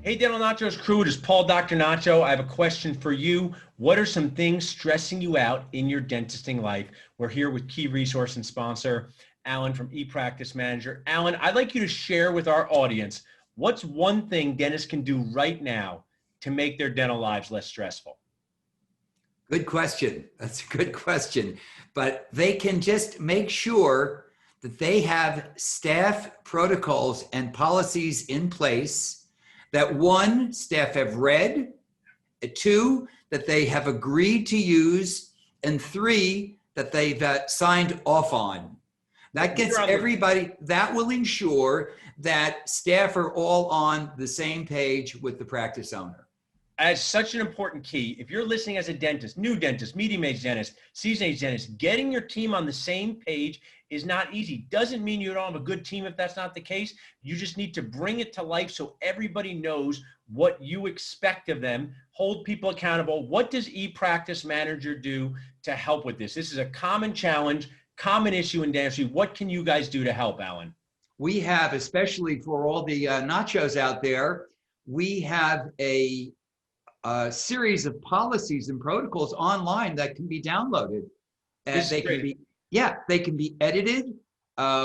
Hey, Dental Nachos crew, it is Paul Dr. Nacho. I have a question for you. What are some things stressing you out in your dentisting life? We're here with key resource and sponsor, Alan from ePractice Manager. Alan, I'd like you to share with our audience, what's one thing dentists can do right now to make their dental lives less stressful? Good question. That's a good question. But they can just make sure that they have staff protocols and policies in place that one, staff have read, two, that they have agreed to use, and three, that they've signed off on. That gets everybody, that will ensure that staff are all on the same page with the practice owner. As such an important key, if you're listening as a dentist, new dentist, medium-age dentist, seasoned age dentist, getting your team on the same page is not easy. Doesn't mean you don't have a good team if that's not the case. You just need to bring it to life so everybody knows what you expect of them, hold people accountable. What does ePractice Manager do to help with this? This is a common challenge, common issue in dentistry. What can you guys do to help, Alan? We have, especially for all the nachos out there, we have a series of policies and protocols online that can be downloaded. And they can be edited.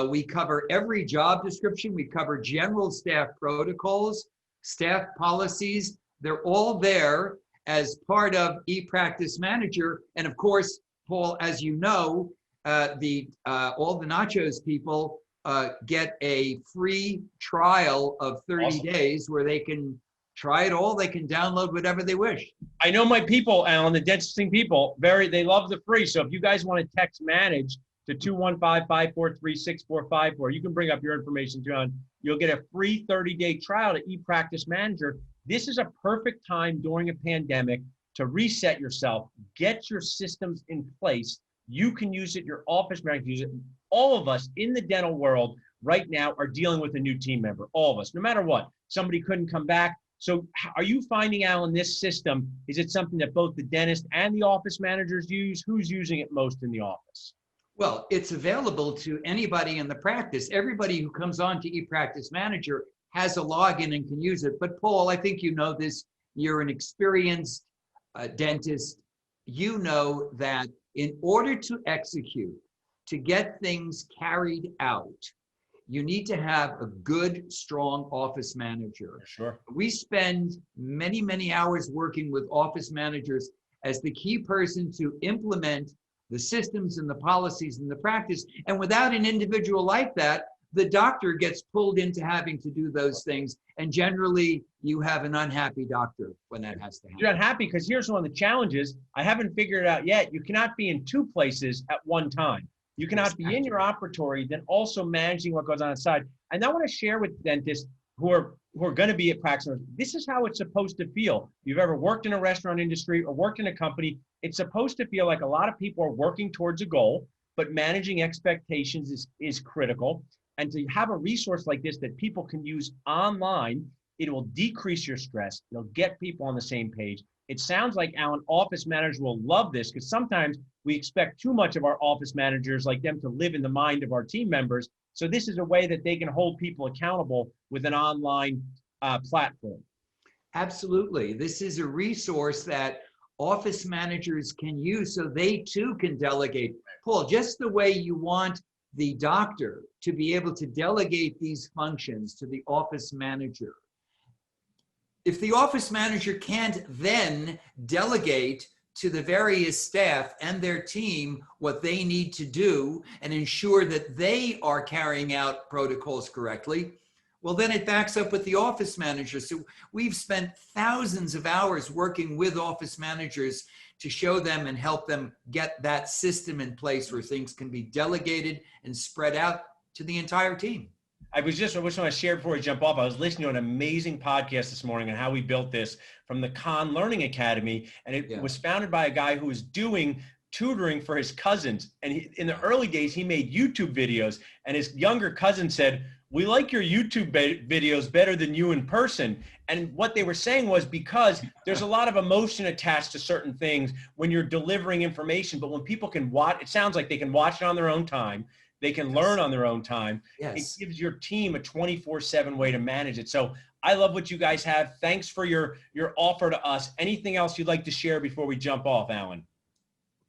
We cover every job description. We cover general staff protocols, staff policies. They're all there as part of ePractice Manager. And of course, Paul, as you know, all the Nachos people get a free trial of 30 days where they can try it all. They can download whatever they wish. I know my people, Alan, the dentisting people, they love the free. So if you guys want to text manage to 215-543-6454, you can bring up your information, John. You'll get a free 30-day trial to ePractice Manager. This is a perfect time during a pandemic to reset yourself, get your systems in place. You can use it, your office manager can use it. All of us in the dental world right now are dealing with a new team member, all of us, no matter what. Somebody couldn't come back. So are you finding, Alan, this system, is it something that both the dentist and the office managers use? Who's using it most in the office? Well, it's available to anybody in the practice. Everybody who comes on to ePractice Manager has a login and can use it. But Paul, I think you know this, you're an experienced dentist. You know that in order to execute, to get things carried out, you need to have a good, strong office manager. Sure. We spend many, many hours working with office managers as the key person to implement the systems and the policies and the practice. And without an individual like that, the doctor gets pulled into having to do those things. And generally, you have an unhappy doctor when that has to happen. You're unhappy because here's one of the challenges. I haven't figured it out yet. You cannot be in two places at one time. You cannot be in your operatory, then also managing what goes on inside. And I want to share with dentists who are going to be at practice, this is how it's supposed to feel. If you've ever worked in a restaurant industry or worked in a company, it's supposed to feel like a lot of people are working towards a goal, but managing expectations is critical. And to have a resource like this that people can use online, it will decrease your stress. It'll get people on the same page. It sounds like, Alan, office managers will love this because sometimes we expect too much of our office managers, like them, to live in the mind of our team members. So this is a way that they can hold people accountable with an online platform. Absolutely. This is a resource that office managers can use so they too can delegate. Paul, just the way you want the doctor to be able to delegate these functions to the office manager. If the office manager can't then delegate to the various staff and their team what they need to do and ensure that they are carrying out protocols correctly, well, then it backs up with the office manager. So we've spent thousands of hours working with office managers to show them and help them get that system in place where things can be delegated and spread out to the entire team. I wish I want to share before we jump off. I was listening to an amazing podcast this morning on how we built this from the Khan Learning Academy. And it was founded by a guy who was doing tutoring for his cousins. And in the early days, he made YouTube videos. And his younger cousin said, "We like your YouTube videos better than you in person." And what they were saying was because there's a lot of emotion attached to certain things when you're delivering information. But when people can watch, it sounds like they can watch it on their own time. They can learn on their own time. It gives your team a 24/7 way to manage it. So I love what you guys have. Thanks for your offer to us. Anything else you'd like to share before we jump off, Alan?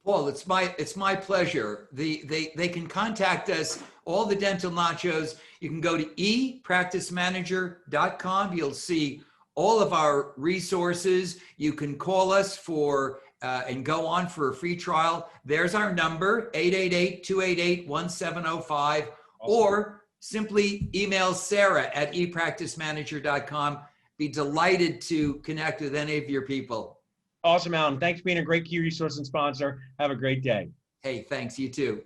Paul, it's my pleasure. They can contact us, all the dental nachos. You can go to ePracticeManager.com. You'll see all of our resources. You can call us for and go on for a free trial. There's our number, 888-288-1705, Awesome. or simply email Sarah at ePracticeManager.com. Be delighted to connect with any of your people. Awesome, Alan. Thanks for being a great key resource and sponsor. Have a great day. Hey, thanks. You too.